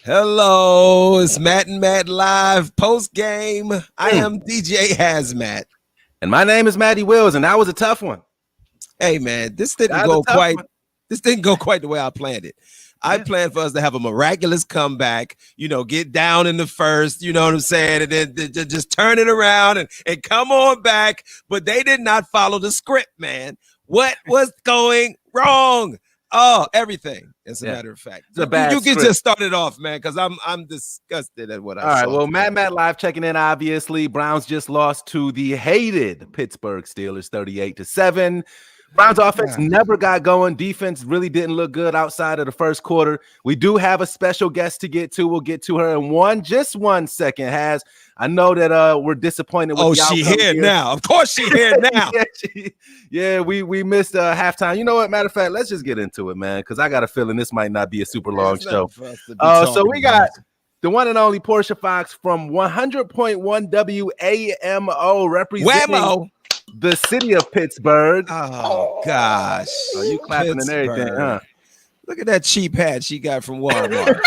Hello, it's Matt and Matt live post game. I am DJ Hazmat. And my name is Matty Willz, and that was a tough one. Hey man, this didn't go quite the way I planned it. I planned for us to have a miraculous comeback, get down in the first, you know what I'm saying, and then just turn it around and come on back. But they did not follow the script, man. What was going wrong? Oh, everything. As a matter of fact, it's a bad you can just start it off, man, because I'm disgusted at what I saw. All right, well, Matt live checking in. Obviously, Browns just lost to the hated Pittsburgh Steelers, 38-7. Browns offense never got going. Defense really didn't look good outside of the first quarter. We do have a special guest to get to. We'll get to her in just one second. I know that we're disappointed with the outcome she here now. Of course she here now. We missed halftime. You know what? Matter of fact, let's just get into it, man, because I got a feeling this might not be a super long show. So we got the one and only Portia Foxx from 100.1 WAMO representing WAMO. The city of Pittsburgh. Oh gosh. Oh, you clapping Pittsburgh. And everything, huh? Look at that cheap hat she got from Walmart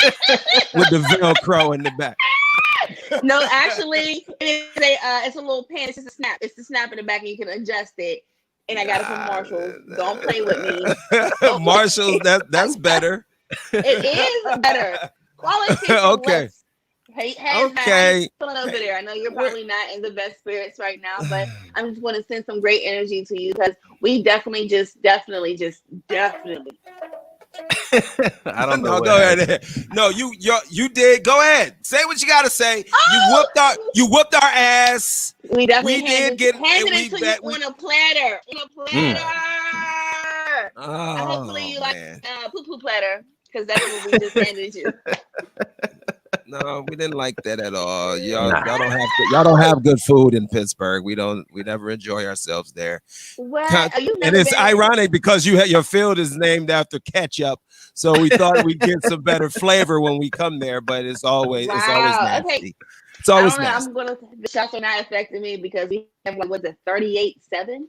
with the Velcro in the back. No, actually, it's a little pen. It's just a snap. It's the snap in the back, and you can adjust it. And I got it from Marshall. Don't play with me. Marshall, that's better. It is better. Quality. Okay. Okay. Over there. I know you're probably not in the best spirits right now, but I'm just want to send some great energy to you because we definitely. I don't know. Go ahead. No, you did. Go ahead. Say what you gotta say. Oh! You whooped our ass. We definitely handed it to you on a platter. Hopefully you like poo-poo platter because that's what we just handed you. No, we didn't like that at all. Y'all don't have good food in Pittsburgh. We never enjoy ourselves there. What? And it's ironic because your field is named after ketchup, so we thought we'd get some better flavor when we come there. But it's always nasty. Okay. It's always nasty. The shots are not affecting me because we have 38-7.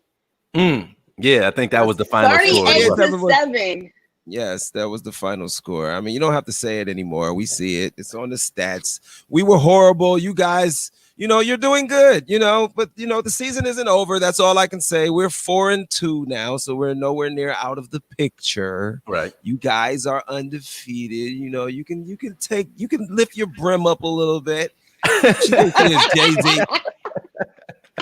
Yeah, I think that was the final score. 38-7. Yes, that was the final score. I mean, you don't have to say it anymore. We see it. It's on the stats. We were horrible. You guys, you're doing good, but the season isn't over. That's all I can say. We're 4-2 now, so we're nowhere near out of the picture. Right. You guys are undefeated. You can lift your brim up a little bit. Jay-Z.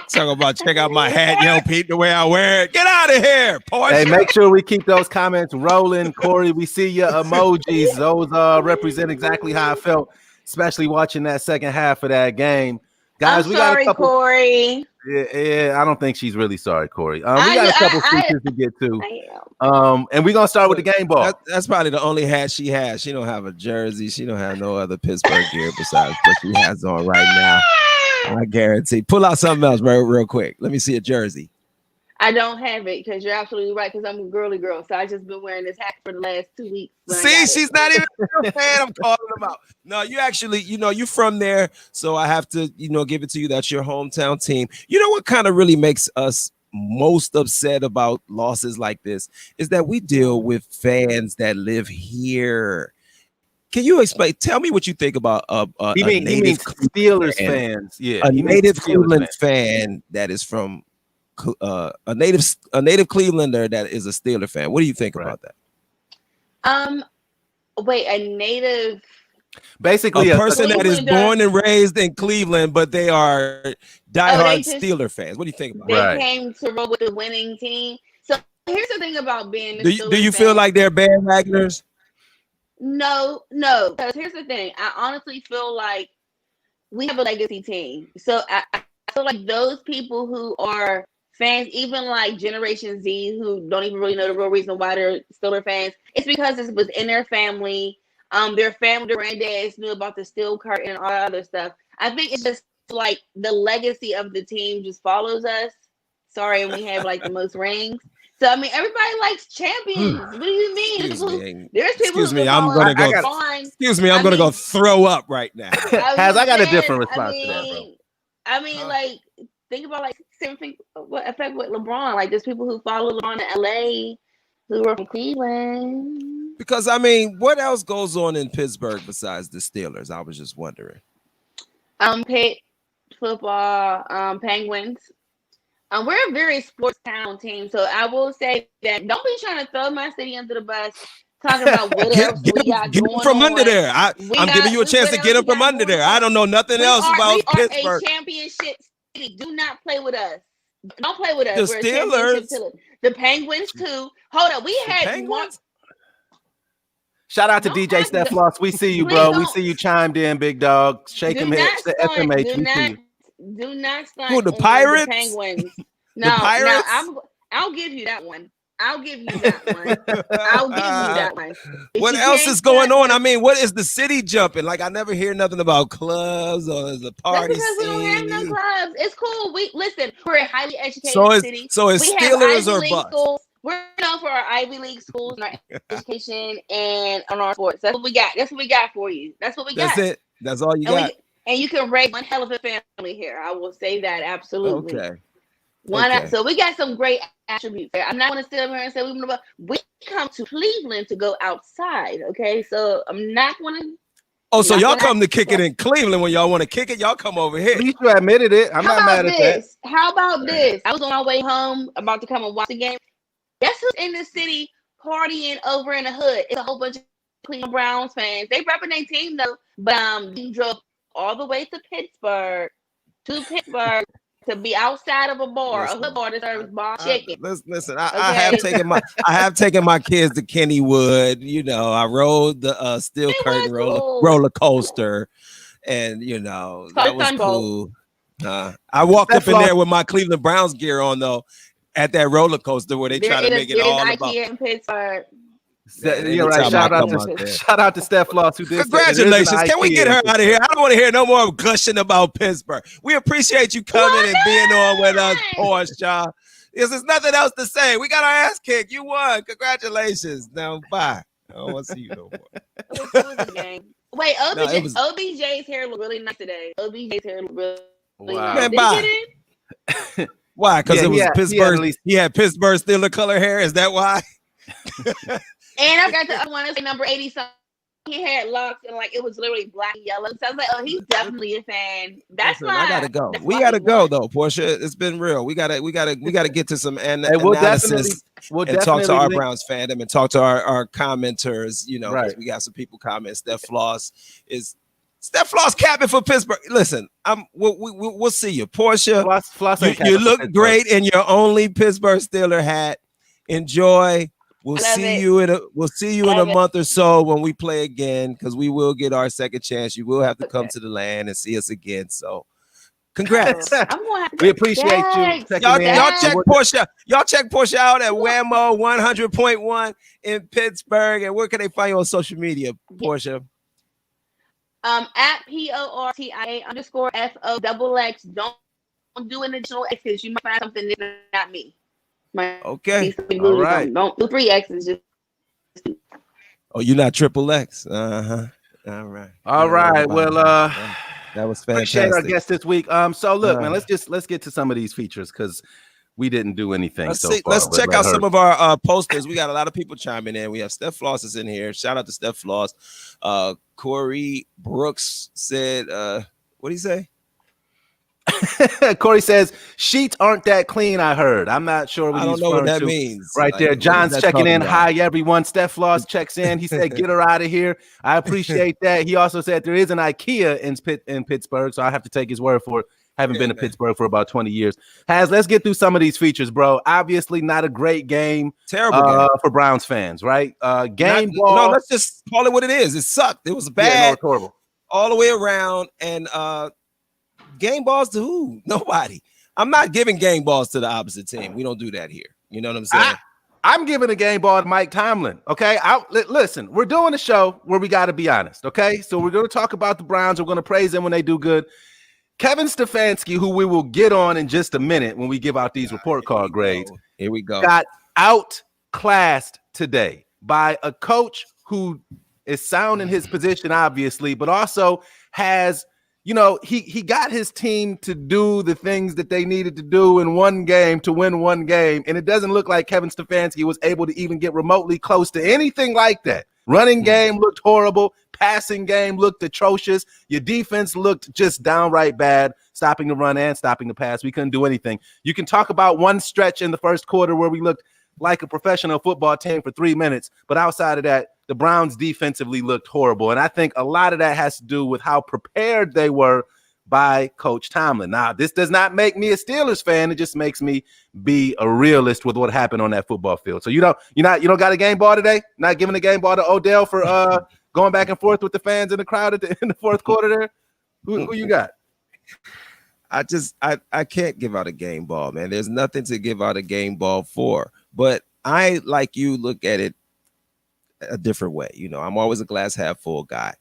Talking about check out my hat, Pete, the way I wear it. Get out of here, Portia. Hey, make sure we keep those comments rolling. Corey, we see your emojis. Those represent exactly how I felt, especially watching that second half of that game. Guys, I'm sorry, Corey. Yeah, I don't think she's really sorry, Corey. We got a couple features to get to. And we're going to start with the game ball. That's probably the only hat she has. She don't have a jersey. She don't have no other Pittsburgh gear besides what she has on right now. I guarantee. Pull out something else real quick. Let me see a jersey. I don't have it because you're absolutely right because I'm a girly girl. So I just been wearing this hat for the last 2 weeks. See, she's not even a fan. I'm calling them out. No, you actually, you're from there. So I have to, give it to you. That's your hometown team. You know what kind of really makes us most upset about losses like this is that we deal with fans that live here. Can you explain? Tell me what you think about a native Steelers fans. Yeah, a native Cleveland fan that is from a native Clevelander that is a Steeler fan. What do you think about that? Wait, a native. Basically, a person that is born and raised in Cleveland, but they are diehard Steeler fans. What do you think about that? They came to roll with the winning team. So here's the thing about being. Do you feel like they're bandwagoners? No, because here's the thing. I honestly feel like we have a legacy team. So I feel like those people who are fans, even like Generation Z, who don't even really know the real reason why they're Steeler fans, it's because it was in their family. Their family, their granddads knew about the steel curtain and all that other stuff. I think it's just like the legacy of the team just follows us. Sorry, and we have like the most rings. So I mean, everybody likes champions. What do you mean? There's people. Excuse me, I'm gonna go throw up right now. I got a different response to that, bro. I mean, like, think about like same thing. What effect with LeBron? Like, there's people who follow LeBron in LA who are from Cleveland. Because I mean, what else goes on in Pittsburgh besides the Steelers? I was just wondering. Pitt football, Penguins. We're a very sports town team, so I will say that don't be trying to throw my city under the bus. Talking about what else we got get going him from on. under there. I'm giving you a chance to get him from under there. I don't know nothing else about Pittsburgh. We are a championship city. Do not play with us. Don't play with us. The We're Steelers. The Penguins too. Hold up. We had Penguins? Shout out to DJ Steph Loss. We see you, bro. We see you chimed in, big dog. Shake him head. FMH. Do not stunt. Who, the Pirates? The Penguins. No, the Pirates? I'll give you that one. I'll give you that one. What else is going on? I mean, what is the city jumping? Like, I never hear nothing about clubs or the party scene. We don't have no clubs. It's cool. We're a highly educated city. So it's Steelers or bust. We're known for our Ivy League schools and our education and on our sports. That's what we got. That's what we got for you. That's what we got. That's it. That's all you got. And you can raise one hell of a family here. I will say that absolutely. Okay. So we got some great attributes there. I'm not going to sit up here and say we come to Cleveland to go outside. Okay, so I'm not going to. Oh, so y'all come to kick it in Cleveland when y'all want to kick it. Y'all come over here. At least you admitted it. I'm not mad at that. How about this? I was on my way home about to come and watch the game. Guess who's in the city partying over in the hood? It's a whole bunch of Cleveland Browns fans. They repping their team though, but they drove all the way to Pittsburgh to be outside of a bar, a hood bar that serves bar chicken. Listen, I have taken my kids to Kennywood. You know, I rode the steel curtain roller coaster, and you know that was cool. I walked up in there with my Cleveland Browns gear on though. At that roller coaster where they try to make it all about. In Pittsburgh. You're right. Shout out to Steph Loss who did. Congratulations. Can we get her out of here? I don't want to hear no more gushing about Pittsburgh. We appreciate you coming and being on with us, Portia. There's nothing else to say. We got our ass kicked. You won. Congratulations. Now bye. I don't want to see you no more. Wait, OBJ's hair looked really nice today. OBJ's hair looked really nice. Man, bye. Why? Because it was Pittsburgh. He had Pittsburgh Steelers color hair. Is that why? And I got the other one. It's number 80 something. He had locks and like it was literally black and yellow. So I was like, oh, he's definitely a fan. That's why I gotta go. We gotta go though, Portia. It's been real. We gotta get to some analysis and talk to our Browns fandom and talk to our commenters. You know, right. We got some people comment. Steph Floss capping for Pittsburgh. Listen, we'll see you, Portia. Floss you look great in your only Pittsburgh Steeler hat. Enjoy. We'll see you in a month or so when we play again, because we will get our second chance. You will have to come to the land and see us again. So, congrats. We appreciate you. Y'all check Portia. Y'all check Portia out at WAMO 100.1 in Pittsburgh. And where can they find you on social media, Portia? At PORTIA_FOXX. Don't do an additional X's. You might find something that's not me. Okay. All right. Don't do 3 X's. Just. Oh, you're not triple X. All right. All right. Well, that was fantastic. Appreciate our guest this week. So look, man, let's get to some of these features because we didn't do anything. Let's check out some of our posters. We got a lot of people chiming in. We have Steph Floss is in here. Shout out to Steph Floss. Corey Brooks said, what did he say? Corey says sheets aren't that clean. I heard. I'm not sure what I don't know what that means. Right there. John's checking in. Hi, everyone. Steph Floss checks in. He said, get her out of here. I appreciate that. He also said there is an IKEA in Pittsburgh, so I have to take his word for it. Haven't been to Pittsburgh for about 20 years. Let's get through some of these features, bro. Obviously, not a great game. Terrible game for Browns fans, right? Ball. No, let's just call it what it is. It sucked. It was bad. Yeah, no, horrible. All the way around. And game balls to who? Nobody. I'm not giving game balls to the opposite team. We don't do that here. You know what I'm saying? I'm giving a game ball to Mike Tomlin. Okay. Listen, we're doing a show where we got to be honest. Okay. So we're going to talk about the Browns. We're going to praise them when they do good. Kevin Stefanski, who we will get on in just a minute when we give out these report card grades. Here we go. Got outclassed today by a coach who is sound in his position, obviously, but also has you know, he got his team to do the things that they needed to do in one game to win one game. And it doesn't look like Kevin Stefanski was able to even get remotely close to anything like that. Running game looked horrible. Passing game looked atrocious. Your defense looked just downright bad, stopping the run and stopping the pass. We couldn't do anything. You can talk about one stretch in the first quarter where we looked like a professional football team for 3 minutes. But outside of that, the Browns defensively looked horrible. And I think a lot of that has to do with how prepared they were by Coach Tomlin. Now, this does not make me a Steelers fan. It just makes me be a realist with what happened on that football field. So you don't got a game ball today? Not giving a game ball to Odell for going back and forth with the fans in the crowd in the fourth quarter there? Who you got? I can't give out a game ball, man. There's nothing to give out a game ball for. But I, like you, look at it a different way. You know, I'm always a glass half full guy.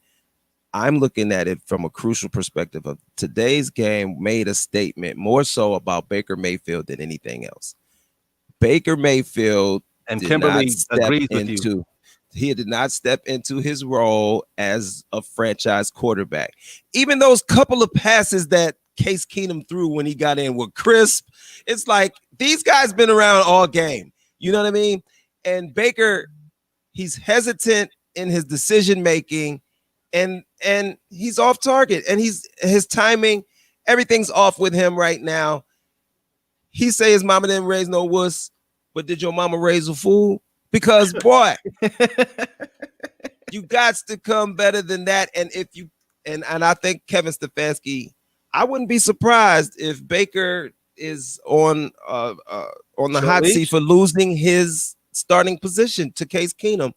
I'm looking at it from a crucial perspective of today's game made a statement more so about Baker Mayfield than anything else. Baker Mayfield and Kimberly agrees with you. He did not step into his role as a franchise quarterback. Even those couple of passes that Case Keenum threw when he got in were crisp. It's like these guys been around all game. You know what I mean? And Baker, he's hesitant in his decision making, and he's off target, and his timing, everything's off with him right now. He say his mama didn't raise no wuss, but did your mama raise a fool? Because boy, you got to come better than that. And if you and I think Kevin Stefanski, I wouldn't be surprised if Baker is on the hot seat for losing his starting position to Case Keenum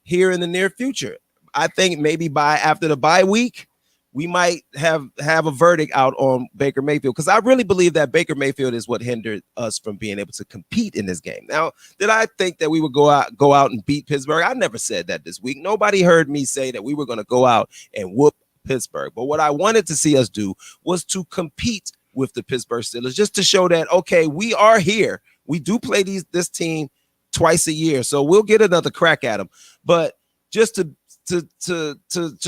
here in the near future. I think maybe after the bye week, we might have a verdict out on Baker Mayfield, because I really believe that Baker Mayfield is what hindered us from being able to compete in this game. Now, did I think that we would go out and beat Pittsburgh? I never said that this week. Nobody heard me say that we were going to go out and whoop Pittsburgh. But what I wanted to see us do was to compete with the Pittsburgh Steelers, just to show that, okay, we are here. We do play this team twice a year, so we'll get another crack at them. But just to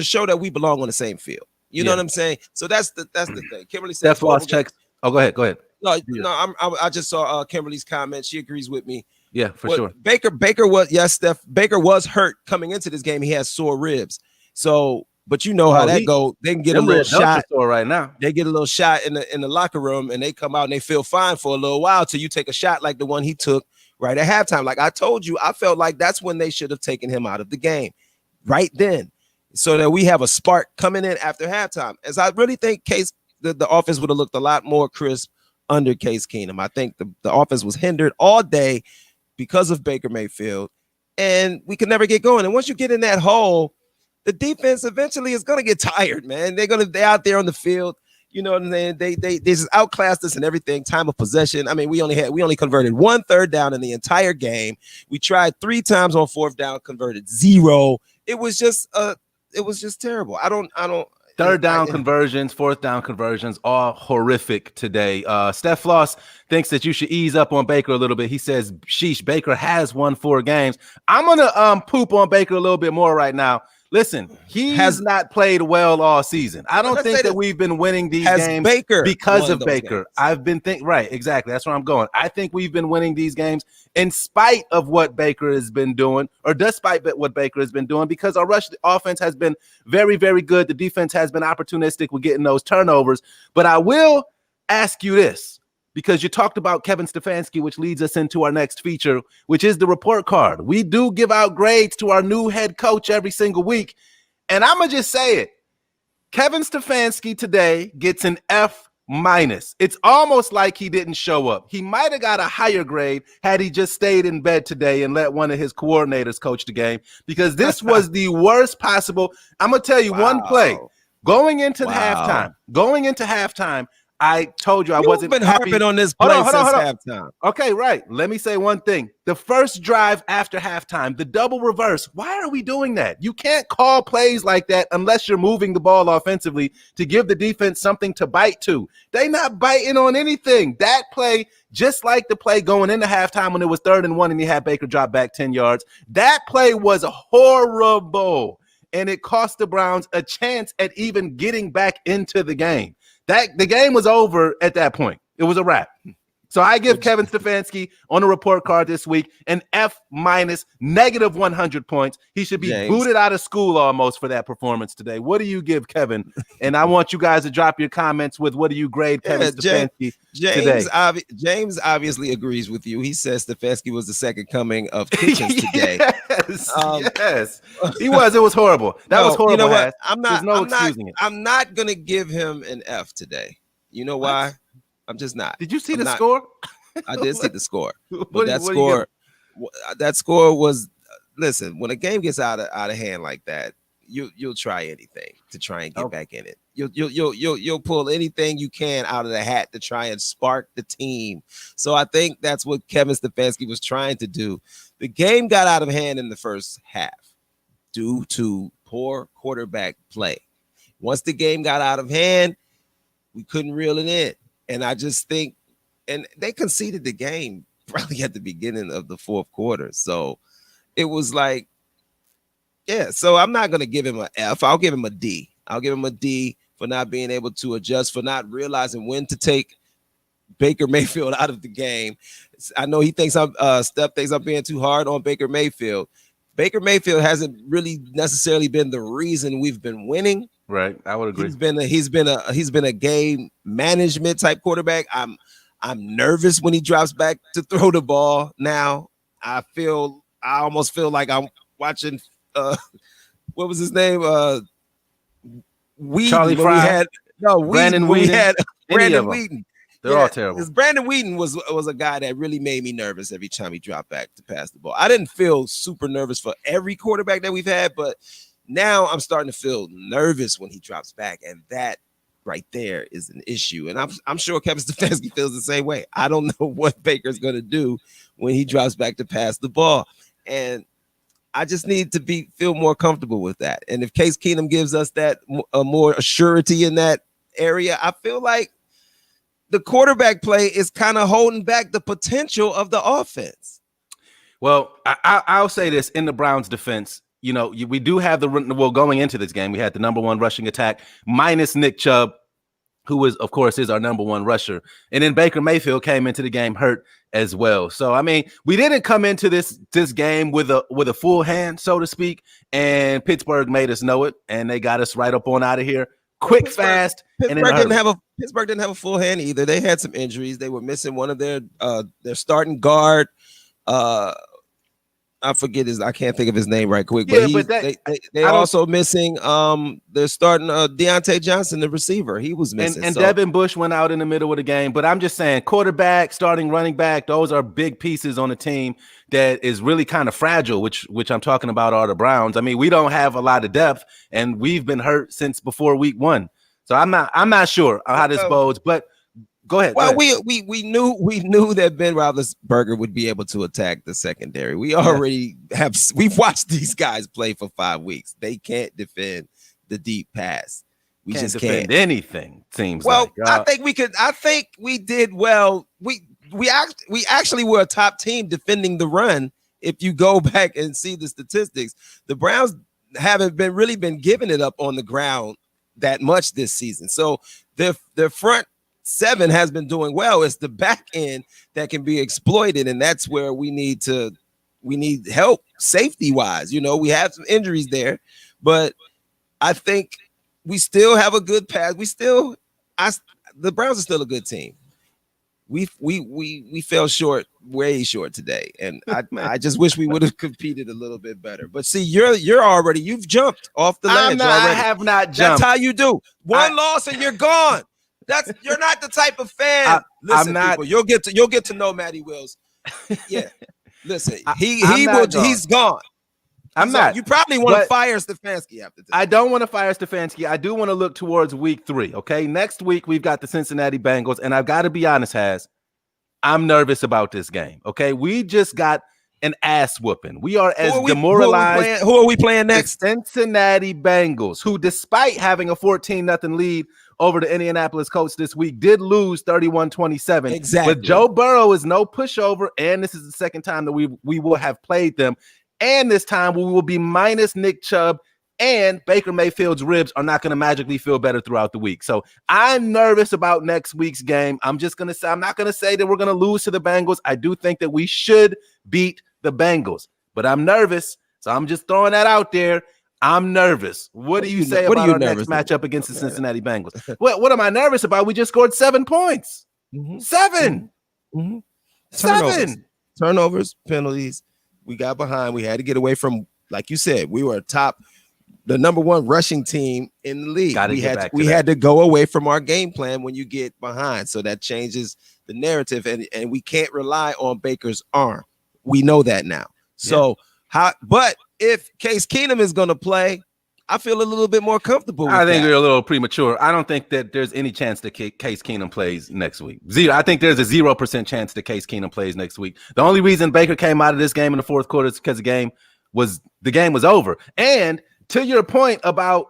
show that we belong on the same field. You know what I'm saying? So that's the thing. Kimberly said, checks. Oh, go ahead. No, I just saw Kimberly's comment. She agrees with me. Yeah, for sure. Baker was Steph. Baker was hurt coming into this game. He has sore ribs. So, but you know how that go. They can get a little shot right now. They get a little shot in the locker room, and they come out and they feel fine for a little while till you take a shot like the one he took right at halftime. Like I told you, I felt like that's when they should have taken him out of the game right then, so that we have a spark coming in after halftime. As I really think the offense would have looked a lot more crisp under Case Keenum. I think the offense was hindered all day because of Baker Mayfield, and we could never get going. And once you get in that hole, the defense eventually is going to get tired, man. They're out there on the field. You know what I'm saying? They just outclassed us in everything. Time of possession. I mean, we only converted 1 third down in the entire game. We tried 3 times on 4th down, converted 0. It was just terrible. I don't. Third down conversions, 4th down conversions, all horrific today. Steph Floss thinks that you should ease up on Baker a little bit. He says, sheesh, Baker has won 4 games. I'm gonna poop on Baker a little bit more right now. Listen, he has not played well all season. I don't think that we've been winning these games because of Baker. I've been thinking, right, exactly. That's where I'm going. I think we've been winning these games in spite of what Baker has been doing, or despite what Baker has been doing, because our rush offense has been very, very good. The defense has been opportunistic with getting those turnovers. But I will ask you this, because you talked about Kevin Stefanski, which leads us into our next feature, which is the report card. We do give out grades to our new head coach every single week. And I'm going to just say it. Kevin Stefanski today gets an F-. It's almost like he didn't show up. He might have got a higher grade had he just stayed in bed today and let one of his coordinators coach the game, because this was the worst possible. I'm going to tell you one play. Going into halftime, I told you I wasn't been happy. Harping on this play since halftime. Okay, right. Let me say one thing. The first drive after halftime, the double reverse. Why are we doing that? You can't call plays like that unless you're moving the ball offensively to give the defense something to bite to. They not biting on anything. That play, just like the play going into halftime when it was 3rd and 1 and you had Baker drop back 10 yards, that play was horrible. and it cost the Browns a chance at even getting back into the game. The game was over at that point. It was a wrap. So I give Kevin Stefanski on the report card this week an F-, negative 100 points. He should be booted out of school almost for that performance today. What do you give Kevin? And I want you guys to drop your comments with what do you grade Kevin Stefanski today? James obviously agrees with you. He says Stefanski was the second coming of Kitchens today. Yes, he was. It was horrible. That was horrible. You know what? I'm not going to give him an F today. You know why? I'm just not. Did you see the score? I did see the score. But that score was, listen, when a game gets out of hand like that, you'll try anything to try and get back in it. You'll pull anything you can out of the hat to try and spark the team. So I think that's what Kevin Stefanski was trying to do. The game got out of hand in the first half due to poor quarterback play. Once the game got out of hand, we couldn't reel it in. And I just think, and they conceded the game probably at the beginning of the fourth quarter. So it was like, yeah, so I'm not going to give him an F. I'll give him a D. I'll give him a D for not being able to adjust, for not realizing when to take Baker Mayfield out of the game. I know he thinks Steph thinks I'm being too hard on Baker Mayfield. Baker Mayfield hasn't really necessarily been the reason we've been winning. Right, I would agree. He's been a game management type quarterback. I'm nervous when he drops back to throw the ball. Now I almost feel like I'm watching. What was his name? Whedon. Charlie Fry. Brandon Whedon. Brandon Whedon. They're all terrible. Because Brandon Whedon was a guy that really made me nervous every time he dropped back to pass the ball. I didn't feel super nervous for every quarterback that we've had, but now I'm starting to feel nervous when he drops back, and that right there is an issue. And I'm sure Kevin Stefanski feels the same way. I don't know what Baker's going to do when he drops back to pass the ball, and I just need to feel more comfortable with that. And if Case Keenum gives us that more surety in that area, I feel like the quarterback play is kind of holding back the potential of the offense. Well, I'll say this in the Browns' defense. You know, we do have going into this game, we had the number one rushing attack minus Nick Chubb, who is, of course, our number one rusher. And then Baker Mayfield came into the game hurt as well. So, I mean, we didn't come into this game with a full hand, so to speak, and Pittsburgh made us know it, and they got us right up on out of here quick, fast. Pittsburgh didn't have a full hand either. They had some injuries. They were missing one of their starting guard. I can't think of his name right quick, but they're also missing they're starting Deontay Johnson, the receiver. He was missing. And Devin Bush went out in the middle of the game. But I'm just saying, quarterback, starting running back, those are big pieces on a team that is really kind of fragile, which I'm talking about are the Browns. I mean, we don't have a lot of depth, and we've been hurt since before week 1. So I'm not sure how this bodes, but go ahead. Well, we knew that Ben Roethlisberger would be able to attack the secondary. We've watched these guys play for 5 weeks. They can't defend the deep pass. We just can't defend anything. Seems well. Like. I think we could. I think we did well. We actually were a top team defending the run. If you go back and see the statistics, the Browns haven't been giving it up on the ground that much this season. So their front 7 has been doing well. It's the back end that can be exploited, and that's where we need help safety wise. You know, we have some injuries there, but I think we still have a good pass. The Browns are still a good team. We fell short, way short today, and I just wish we would have competed a little bit better. But see, you've jumped off the ledge already. I have not jumped. That's how you do. One loss and you're gone. You're not the type of fan. Listen, I'm not. People, you'll get to know Matty Willz. Yeah, listen, he's gone. I'm not. You probably want to fire Stefanski after this. I don't want to fire Stefanski. I do want to look towards week 3. Okay, next week we've got the Cincinnati Bengals, and I've got to be honest, I'm nervous about this game. Okay, we just got an ass whooping. We are demoralized. Who are we playing next? The Cincinnati Bengals, who, despite having a 14-0 lead over the Indianapolis Colts this week, did lose 31-27. Exactly. But Joe Burrow is no pushover, and this is the second time that we will have played them. And this time we will be minus Nick Chubb and Baker Mayfield's ribs are not going to magically feel better throughout the week. So I'm nervous about next week's game. I'm not going to say that we're going to lose to the Bengals. I do think that we should beat the Bengals, but I'm nervous. So I'm just throwing that out there. I'm nervous. What do you say about our next matchup against the Cincinnati Bengals? What am I nervous about? We just scored 7 points. 7. Turnovers, penalties. We got behind. We had to get away from, like you said, we were the number 1 rushing team in the league. We had to go away from our game plan when you get behind. So that changes the narrative, and we can't rely on Baker's arm. We know that now. So but if Case Keenum is going to play, I feel a little bit more comfortable with I think we're a little premature. I don't think that there's any chance that Case Keenum plays next week. I think there's a 0% chance that Case Keenum plays next week. The only reason Baker came out of this game in the fourth quarter is because the game was over. And to your point about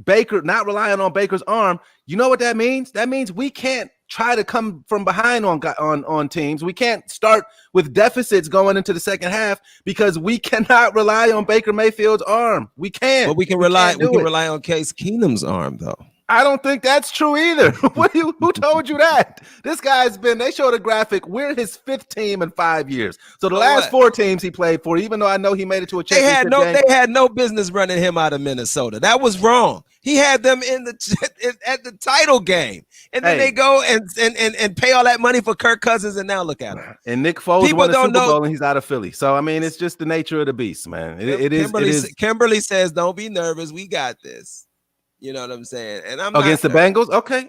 Baker not relying on Baker's arm, you know what that means? That means we can't try to come from behind on teams. We can't start with deficits going into the second half because we cannot rely on Baker Mayfield's arm. We can't. But we can rely on Case Keenum's arm, though. I don't think that's true either. Who told you that? This guy's they showed a graphic. We're his 5th team in 5 years. So the last 4 teams he played for, even though I know he made it to a championship game. They had no business running him out of Minnesota. That was wrong. He had them at the title game. And then they go and pay all that money for Kirk Cousins, and now look at him. And Nick Foles won the Super Bowl, and he's out of Philly. So, I mean, it's just the nature of the beast, man. It is. Kimberly says, don't be nervous. We got this. You know what I'm saying? And I'm against the Bengals. Okay.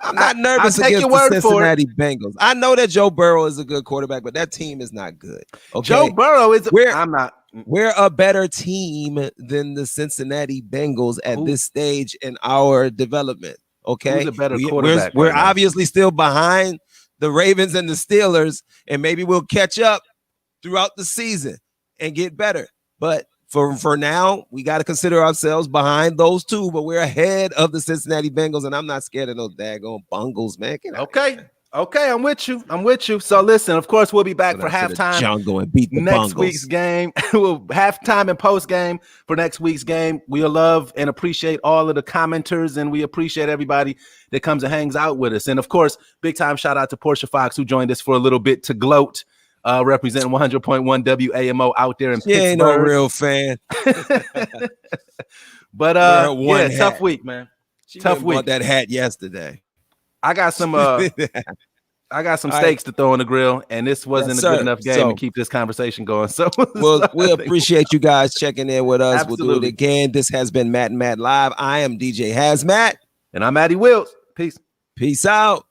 I'm not nervous against the Cincinnati Bengals. I know that Joe Burrow is a good quarterback, but that team is not good. Okay, Joe Burrow is. I'm not. We're a better team than the Cincinnati Bengals at this stage in our development. Okay, who's a better quarterback? We're obviously still behind the Ravens and the Steelers, and maybe we'll catch up throughout the season and get better. But for now, we got to consider ourselves behind those two, but we're ahead of the Cincinnati Bengals, and I'm not scared of no daggone Bungles, man. Okay, I'm with you. So listen, of course, we'll be back for halftime. Jungle and beat the next Bungles. Week's game. We'll halftime and post game for next week's game. We'll love and appreciate all of the commenters, and we appreciate everybody that comes and hangs out with us. And of course, big time shout out to Portia Foxx, who joined us for a little bit to gloat. Representing 100.1 WAMO out there in Pittsburgh. Ain't no real fan. But tough week, man. Tough week. Bought that hat yesterday. I got some steaks to throw on the grill, and this wasn't a good enough game to keep this conversation going. So we appreciate you guys checking in with us. Absolutely. We'll do it again. This has been Matt and Matt Live. I am DJ Hazmat. And I'm Matty Willz. Peace out.